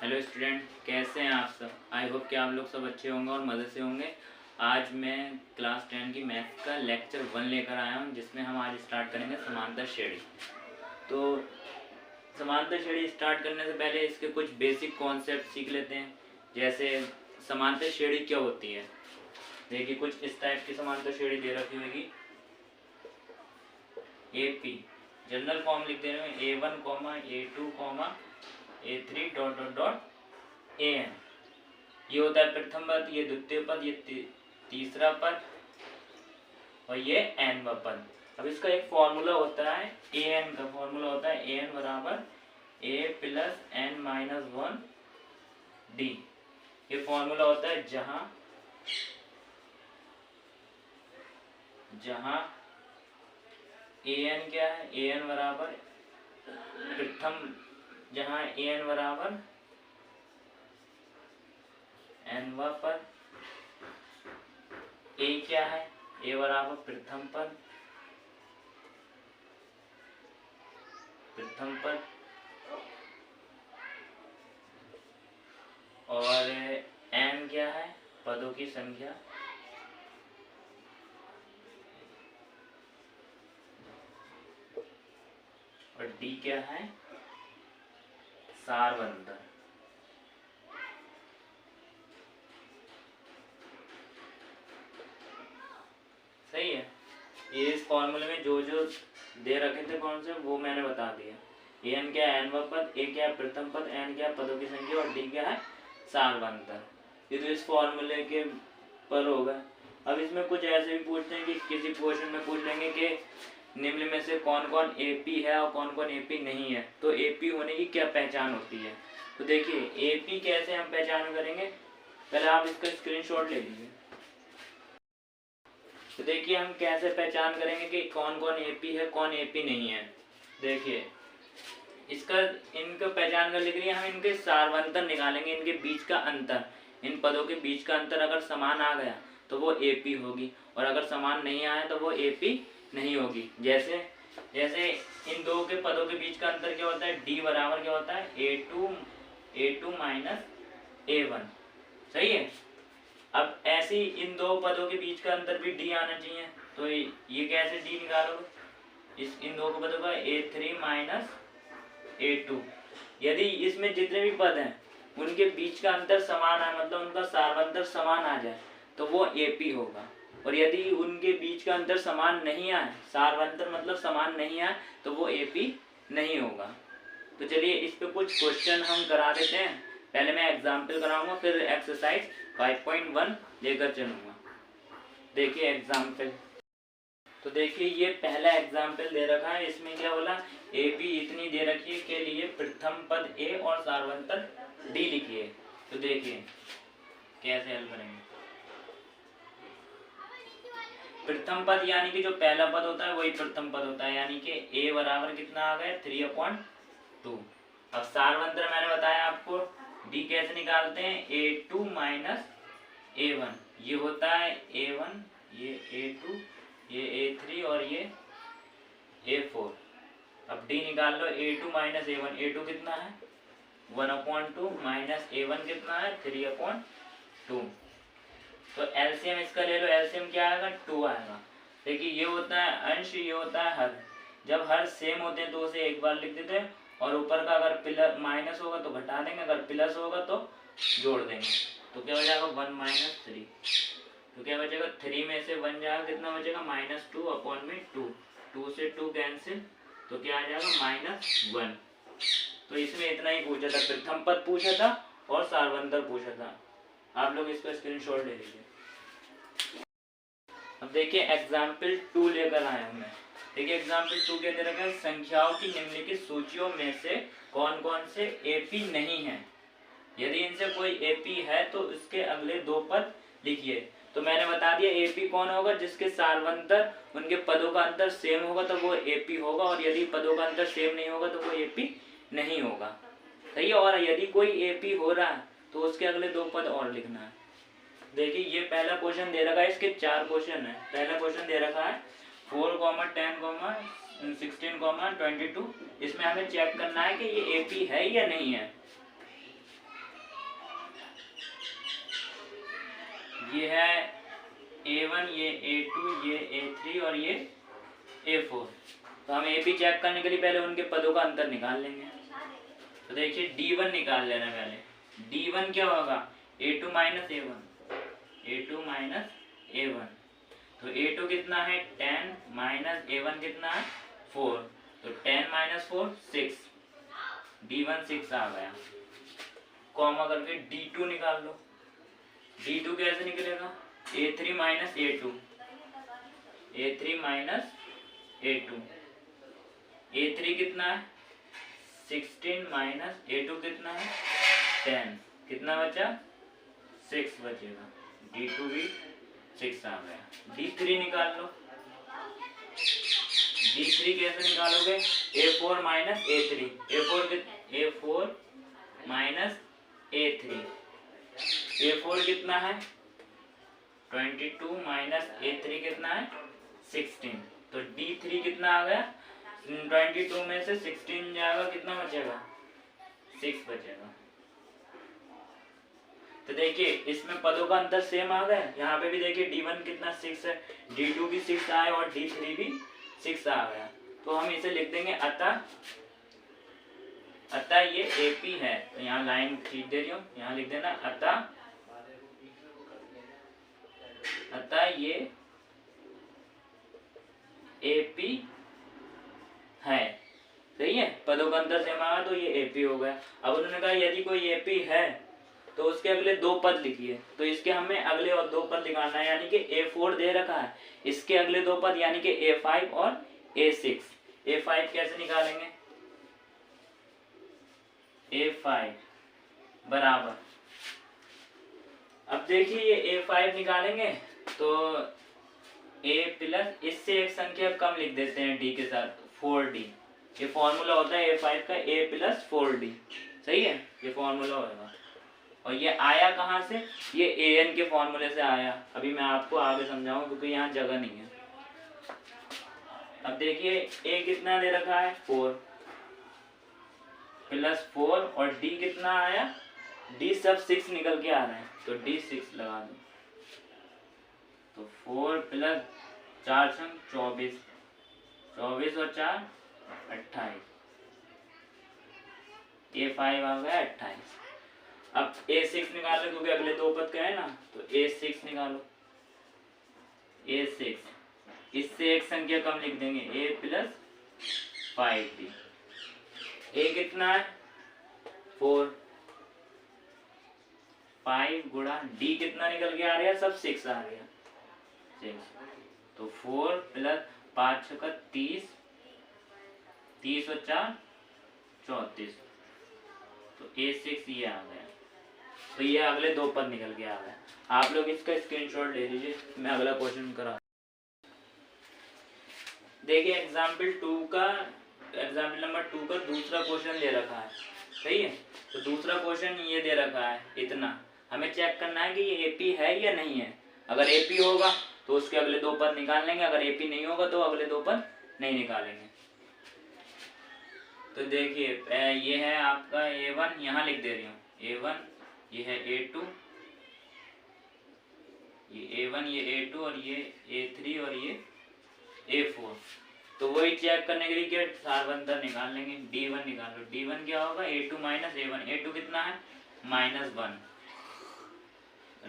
Hello student, कैसे हैं आप सब। आई होप कि आप लोग सब अच्छे होंगे और मज़े से होंगे। आज मैं क्लास 10 की मैथ्स का लेक्चर 1 लेकर आया हूं, जिसमें हम आज स्टार्ट करेंगे समांतर श्रेणी। तो समांतर श्रेणी स्टार्ट करने से पहले इसके कुछ बेसिक कॉन्सेप्ट सीख लेते हैं। जैसे समांतर श्रेणी क्या होती है। देखिए, कुछ इस टाइप की समांतर श्रेणी दे रखी होगी। AP जनरल फॉर्म लिख दे रहे हैं A1, A2, A3 dot dot dot AN। ये होता है प्रथम पद, ये द्वितीय पद, ये तीसरा पद और ये nवा पद। अब इसका एक फॉर्मूला होता है AN का। फॉर्मूला होता है AN बराबर A plus N minus 1D। ये फॉर्मूला होता है जहां AN क्या है, AN बराबर प्रथम, जहां AN बराबर nवा पद, A क्या है, A बराबर प्रथम पद और n क्या है, पदों की संख्या, और D क्या है, सारवंतर। सही है। ये इस फॉर्मूले में जो जो दे रखे थे कौन से, वो मैंने बता दिया। एन क्या है, nवा पद, ए क्या है प्रथम पद, n क्या है पदों की संख्या और d क्या है सारवंतर। ये तो इस फॉर्मूले के पर होगा। अब इसमें कुछ ऐसे भी पूछते हैं कि किसी क्वेश्चन में पूछ लेंगे कि निम्न में से कौन कौन AP है और कौन कौन AP नहीं है, तो AP होने की क्या पहचान होती है। तो देखिए, AP कैसे हम पहचान करेंगे, पहले आप इसका स्क्रीनशॉट ले लीजिए। तो देखिए, हम कैसे पहचान करेंगे कि कौन कौन AP है, कौन AP नहीं है। देखिए, इसका इनका पहचान कर लिख रही है, हम इनके सारवंतर निकालेंगे, इनके बीच का अंतर, इन पदों के बीच का अंतर अगर समान आ गया तो वो AP होगी, और अगर समान नहीं आया तो वो AP नहीं होगी। जैसे जैसे इन दो के पदों के बीच का अंतर क्या होता है, D बराबर क्या होता है, A2 माइनस A1। सही है। अब ऐसे ही इन दो पदों के बीच का अंतर भी D आना चाहिए। तो ये कैसे D निकालोगे, इन दो पदों का A3 माइनस A2। यदि इसमें जितने भी पद हैं उनके बीच का अंतर समान है, मतलब उनका सारवंतर समान आ जाए, तो वो AP होगा। और यदि उनके बीच का अंतर समान नहीं आए, सारवंतर मतलब समान नहीं आए, तो वो AP नहीं होगा। तो चलिए इस पे कुछ क्वेश्चन हम करा देते हैं। पहले मैं एग्जाम्पल कराऊंगा, फिर एक्सरसाइज 5.1 लेकर चलूंगा। देखिए एग्जाम्पल। तो देखिए, ये पहला एग्जाम्पल दे रखा है। इसमें क्या बोला, AP इतनी दे रखी है के लिए प्रथम पद A और सारवंतर D लिखिए। तो देखिए कैसे हल करेंगे। प्रथम पद यानी कि जो पहला पद होता है वही प्रथम पद होता है, यानी कि A बराबर कितना आ गया, 3/2। अब सारवंतर मैंने बताया आपको, D कैसे निकालते हैं, A2 माइनस A1। ये होता है A1, ये A2, ये A3 और ये A4। अब D निकाल लो, A2 माइनस A1। A2 कितना है, 1/2 माइनस A1 कितना है, 3/2। तो एलसीएम इसका ले लो। एलसीएम क्या आएगा, 2 आएगा। देखिए, ये होता है अंश, ये होता है हर। जब हर सेम होते हैं तो उसे एक बार लिख देते हैं, और ऊपर का अगर प्लस माइनस होगा तो घटा देंगे, अगर प्लस होगा तो जोड़ देंगे। तो क्या हो जाएगा, 1 माइनस 3। तो क्या बचेगा, 3 में से 1 जाएगा, कितना बचेगा, -2/2। 2 से 2 कैंसिल, तो क्या आ जाएगा, -1। तो इसमें इतना ही पूछा था, प्रथम पद पूछा था और सारवंतर पूछा था। आप लोग इसका स्क्रीनशॉट ले लीजिए। अब देखिए एग्जाम्पल 2 लेकर आया हूं मैं। देखिए एग्जाम्पल 2 क्या दे रखा है, संख्याओं की निम्नलिखित सूचियों में से कौन कौन से AP नहीं है। यदि इनसे कोई AP है तो उसके अगले दो पद लिखिए। तो मैंने बता दिया AP कौन होगा, जिसके सारवंतर उनके पदों का अंतर सेम होगा तो वो AP होगा, और यदि पदों का अंतर सेम नहीं होगा तो वो AP नहीं होगा। सही है। और यदि कोई AP हो रहा है तो उसके अगले दो पद और लिखना है। देखिए, ये पहला क्वेश्चन दे रखा है, इसके 4 क्वेश्चन है। पहला क्वेश्चन दे रखा है 4, 10, 16, 22। इसमें हमें चेक करना है कि ये AP है या नहीं है। ये है A1, ये A2, ये A3 और ये A4। तो हम AP चेक करने के लिए पहले उनके पदों का अंतर निकाल लेंगे। तो देखिए D1 निकाल लेना पहले। D1 क्या होगा? A2 minus A1, A2 minus A1। तो A2 कितना है 10 माइनस A1 कितना है 4, तो 10 माइनस 4 6, D1 6 आ गया। कॉमा करके D2 निकाल लो। D2 कैसे निकलेगा? A3 minus A2, A3 minus A2। A3 कितना है 16 माइनस A2 कितना है 10, कितना बचा 6 बचेगा। D2 भी 6 आ गया। D3 निकाल लो। D3 कैसे निकालोगे? A4 minus A3, A4 minus A3। A4 कितना है 22 माइनस A3 कितना है 16। तो D3 कितना आ गया? 22 में से 16 जाएगा, कितना बचेगा 6 बचेगा। तो देखिए इसमें पदों का अंतर सेम आ गया। यहाँ पे भी देखिए D1 कितना 6 है, D2 भी 6 आया और D3 भी 6 आ गया। तो हम इसे लिख देंगे अतः ये AP है। तो यहाँ लाइन खींच दे रही हूँ, यहाँ लिख देना अतः ये AP है। सही है, पदों का अंतर सेम आया तो ये AP हो गया। अब उन्होंने कहा यदि कोई AP है तो उसके अगले दो पद लिखिए। तो इसके हमें अगले और दो पद निकालना है, यानी कि A4 दे रखा है, इसके अगले दो पद यानी कि A5 और A6। A5 कैसे निकालेंगे? A5 बराबर, अब देखिए ये A5 निकालेंगे तो A प्लस, इससे एक संख्या कम लिख देते हैं D के साथ, 4D। ये फॉर्मूला होता है A5 का, A प्लस 4D। सही है, ये फॉर्मूला होगा। और ये आया कहाँ से? ये AN के फॉर्मूले से आया। अभी मैं आपको आगे समझाऊं क्योंकि यहाँ जगह नहीं है। अब देखिए A कितना दे रखा है 4 प्लस 4 और D कितना आया, D सब 6 निकल के आ रहे हैं तो D 6 लगा दो। तो 4 प्लस 4 संग 24, 24 और 4 28, A5 आ गया 28। अब A6 निकालो क्योंकि अगले दो पद का है ना, तो A6 निकालो। A6, इससे एक संख्या कम लिख देंगे, A प्लस 5D। A कितना है 4, 5 गुणा D कितना निकल के आ रहा है, सब 6 आ रहा है 6। तो 4 प्लस 5 का 30, 30 और 4 34। तो A6 ये आ गया। तो ये अगले दो पद निकल के आ गया। आप लोग इसका स्क्रीनशॉट ले लीजिए, मैं अगला क्वेश्चन करा। देखिए एग्जाम्पल नंबर 2 का दूसरा क्वेश्चन दे रखा है। सही है, तो दूसरा क्वेश्चन ये दे रखा है इतना, हमें चेक करना है कि ये AP है या नहीं है। अगर AP होगा तो उसके अगले दो पद निकाल लेंगे, अगर AP नहीं होगा तो अगले दो पद नहीं निकालेंगे। तो देखिए ये है आपका A1, यहाँ लिख दे रही हूँ A1, ये है A2, ये A1, ये A2 और ये A3 और ये A4। तो वही चेक करने के लिए क्या सारवंतर निकाल लेंगे। D1 निकाल लो। D1 क्या होगा A2 माइनस A1। A2 कितना है -1।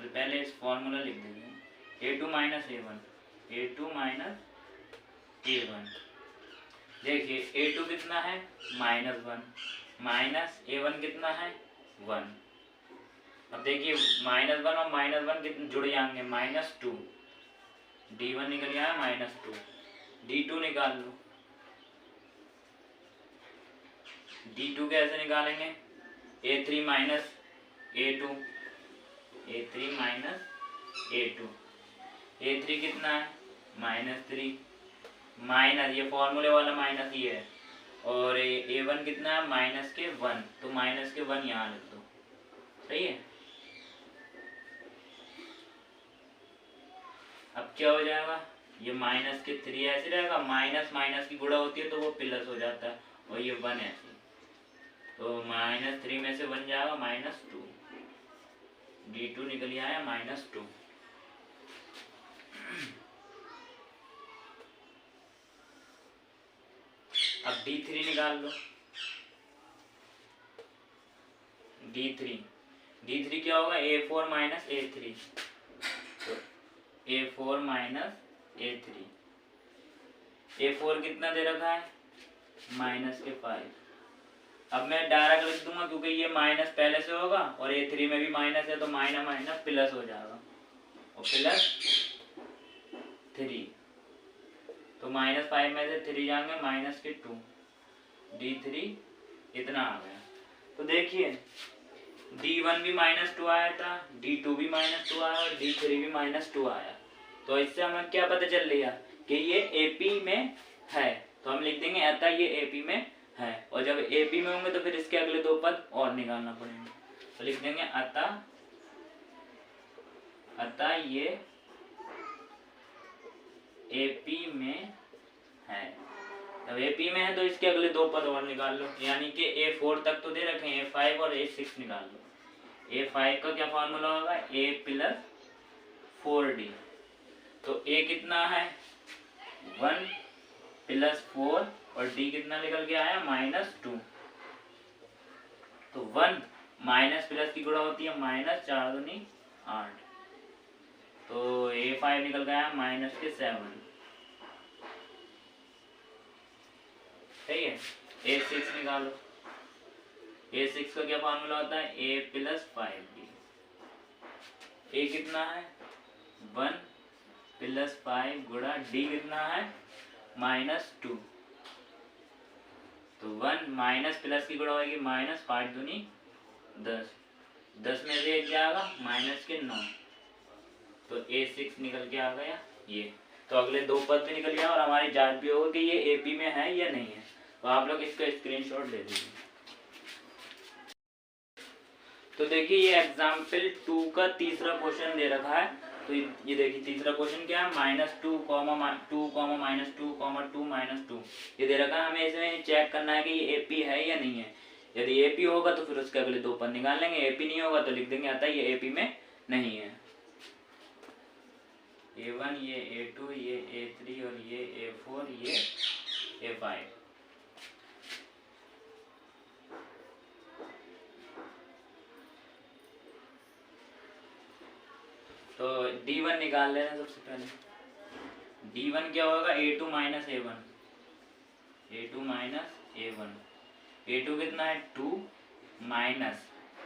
पहले इस फॉर्मूला लिख देंगे A2 minus A1, A2 minus A1। देखिए A2 कितना है -1 माइनस A1 कितना है 1। अब देखिए -1 और -1 कितने जुड़ जाएंगे -2। D1 निकल गया है -2। D2 निकाल लो। D2 कैसे निकालेंगे? A3 minus A2, A3 minus A2। A3 कितना है -3 माइनस, ये फॉर्मूले वाला माइनस ये है, और A1 कितना है -1, तो -1 यहाँ लिख दो। सही है, अब क्या हो जाएगा, ये -3 ऐसे रहेगा, माइनस की गुणा होती है तो वो प्लस हो जाता है, और ये 1 ऐसे, तो -3 में से 1 जाएगा -2। D2 निकल आया -2। D3 निकाल लो। D3 क्या होगा, A4 माइनस A3, तो A4 माइनस A3। A4 कितना दे रखा है, -5। अब मैं डायरेक्ट लिख दूंगा क्योंकि ये माइनस पहले से होगा और A3 में भी माइनस है, तो माइनस माइनस प्लस हो जाएगा और +3, तो -5 में से 3 जाएंगे -2, D3 इतना आ गया। तो देखिए D1 भी -2 आया था, D2 भी -2 आया और D3 भी -2 आया। तो इससे हमें क्या पता चल लिया कि ये AP में है, तो हम लिख देंगे अतः ये AP में है। और जब AP में होंगे तो फिर इसके अगले 2 पद और निकालना पड़ेंगे, तो लिख देंगे अतः ये AP में है। जब AP में है तो इसके अगले 2 पद और निकाल लो, यानी कि A4 तक तो दे रखे हैं, A5 और A6 निकाल लो। A5 का क्या फॉर्मूला होगा, A + 4D। तो A कितना है 1 + 4 और D कितना निकल के आया -2। तो 1 माइनस प्लस की गुणा होती है -4 दूनी 8, तो A5 निकल गया -7। सही है। A6 निकालो। A6 का क्या फॉर्मूला होता है, A + 5D। A कितना है 1 + 5 गुणा D कितना है -2, तो 1 माइनस प्लस की गुणा होगी -5 दूनी 10, 10 में से 1 जाएगा -9, तो A6 निकल के आ गया ये। तो अगले 2 पद भी निकल गया और हमारी जांच भी होगी कि ये AP में है या नहीं है। तो आप लोग इसका स्क्रीनशॉट ले लीजिए। तो देखिए ये एग्जाम्पल 2 का तीसरा क्वेश्चन दे रखा है। तो ये देखिए तीसरा क्वेश्चन क्या है, -2, -2, -2, -2 ये दे रखा है। हमें इसमें चेक करना है कि ये AP है या नहीं है। यदि AP होगा तो फिर उसके अगले 2 पद निकाल लेंगे, AP नहीं होगा तो लिख देंगे अतः ये AP में नहीं है। A1, ये A2, ये A3 और ये A4, ये A5। तो D1 निकाल लेना सबसे पहले। D1 क्या होगा, A2 - A1, A2 - A1। A2 कितना है 2 माइनस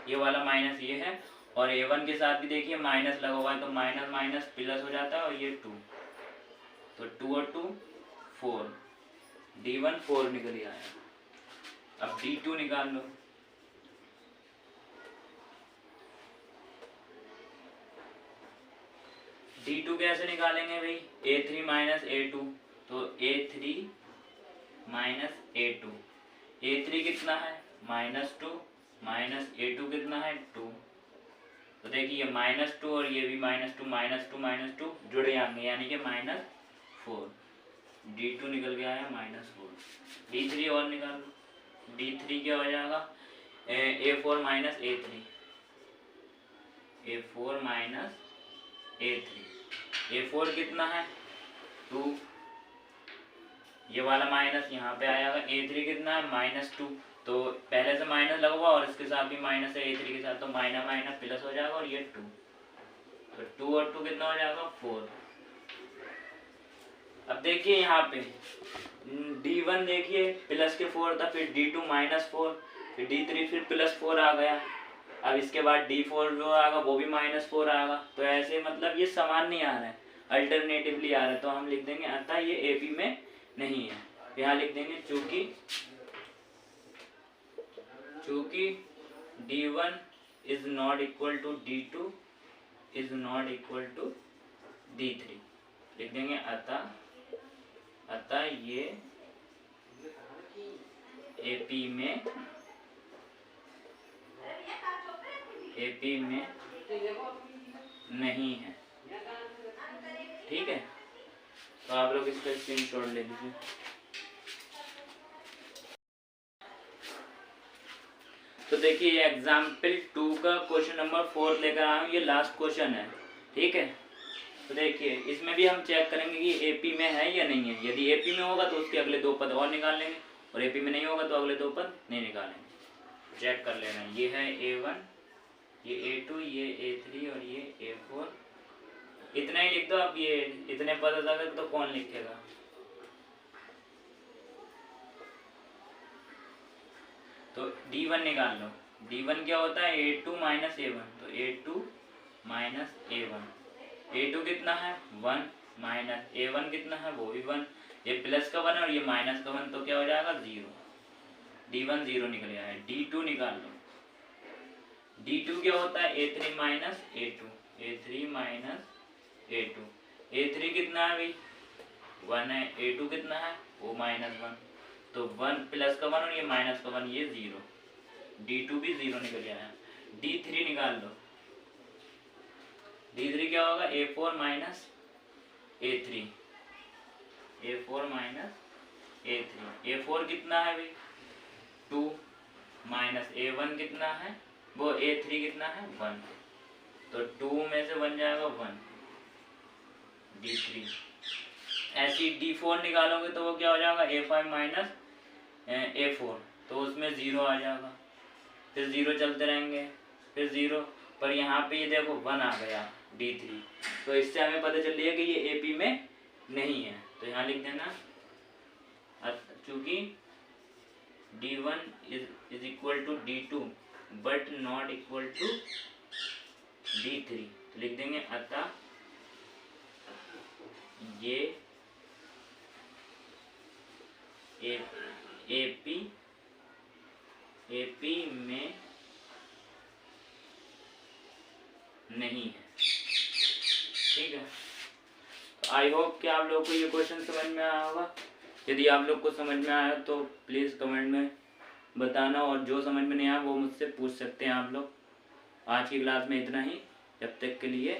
ये वाला माइनस ये है, और A1 के साथ भी देखिए माइनस लगा हुआ है, तो माइनस माइनस प्लस हो जाता है और ये 2, तो 2 और 2 4, D1 4 निकल आया। अब D2 निकाल लो। D2 कैसे निकालेंगे भाई, A3 - A2, तो A3 - A2। A3 कितना है -2 माइनस A2 कितना है 2, तो देखिए -2 और ये भी -2 जुड़े आएंगे यानी कि -4। D2 निकल के आया -4। D3 और निकाल लो। D3 क्या हो जाएगा, A4 - A3, A4 - A3। A4 कितना है 2, ये वाला माइनस यहाँ पे आएगा। A3 कितना है -2, तो पहले से माइनस लगा हुआ और इसके साथ भी माइनस है A3 के साथ, तो माइनस माइनस प्लस हो जाएगा और ये 2, तो 2 और 2 कितना हो जाएगा 4। अब देखिए यहाँ पे D1 देखिए प्लस के 4 था, फिर D2 -4, फिर D3 फिर +4 आ गया। अब इसके बाद D4 जो आएगा वो भी -4 आएगा। तो ऐसे मतलब ये समान नहीं आ रहा है, अल्टरनेटिवली आ रहा है। तो हम लिख देंगे अतः ये AP में नहीं है। यहाँ लिख देंगे चूंकि D1 is not equal to D2 is not equal to D3, लिख देंगे अतः ये AP में नहीं है। ठीक है, तो आप लोग इसका स्क्रीनशॉट ले लीजिए। तो देखिए एग्जाम्पल 2 का क्वेश्चन नंबर 4 लेकर आया हूँ, ये लास्ट क्वेश्चन है। ठीक है, तो देखिए इसमें भी हम चेक करेंगे कि AP में है या नहीं है। यदि AP में होगा तो उसके अगले 2 पद और निकाल लेंगे, और एपी में नहीं होगा तो अगले दो पद नहीं निकालेंगे। चेक कर लेना, ये है A1, ये A2, ये A3 और ये A4। इतना ही लिख दो आप, ये इतने पद होता है तो कौन लिखेगा। तो D1 निकाल लो। D1 क्या होता है, A2 माइनस A1, तो A2 माइनस A1। A2 कितना है 1 माइनस A1 कितना है वो भी 1, ये प्लस का 1 और ये माइनस का 1, तो क्या हो जाएगा 0। D1 0 निकल गया है। D2 निकाल लो। D2 क्या होता है A3 minus A2, A3 minus A2। A3 कितना है भाई 1 है, A2 कितना है वो माइनस 1, तो 1 प्लस का 1 और ये माइनस का 1, ये 0। D2 भी 0 निकल गया है। D3 निकाल लो। D3 क्या होगा A4 minus A3, A4 minus A3। A4 कितना है भाई 2 माइनस A1 कितना है वो A3 कितना है 1, तो 2 में से बन जाएगा 1, D3। ऐसी D4 निकालोगे तो वो क्या हो जाएगा A5 माइनस A4, तो उसमें 0 आ जाएगा, फिर 0 चलते रहेंगे, फिर 0, पर यहाँ पे ये देखो 1 आ गया D3, तो इससे हमें पता चल रही है कि ये AP में नहीं है। तो यहाँ लिख देना, चूँकि D1 is equal to D2 but not equal to D3, तो लिख देंगे अतः ये AP में नहीं है। ठीक है, तो आई होप कि आप लोगों को ये क्वेश्चन समझ में आया होगा। यदि आप लोग को समझ में आया तो प्लीज़ कमेंट में बताना, और जो समझ में नहीं आया वो मुझसे पूछ सकते हैं आप लोग। आज की क्लास में इतना ही, जब तक के लिए